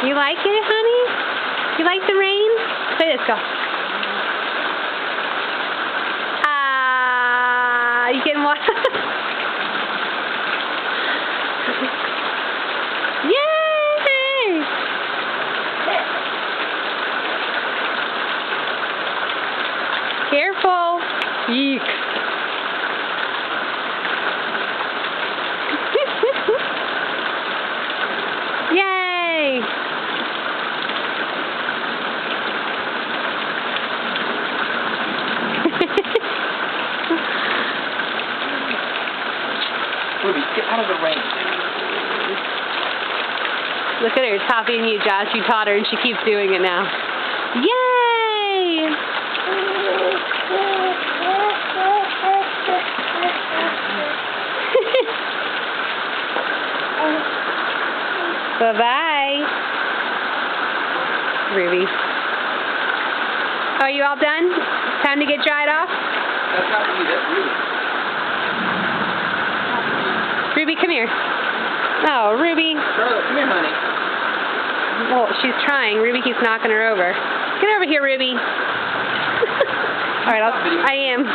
You like it, honey? You like the rain? Play this, go. You getting what? Yay! Careful. Eek. Yay! Ruby, get out of the rain. Look at her copying you, Josh. You taught her and she keeps doing it now. Yay! Bye-bye. Ruby. Are you all done? Time to get dried off? That's not me, that's Ruby. Ruby, come here. Oh, Ruby. Charlotte, come here, honey. Well, she's trying. Ruby keeps knocking her over. Get over here, Ruby. All right, I am.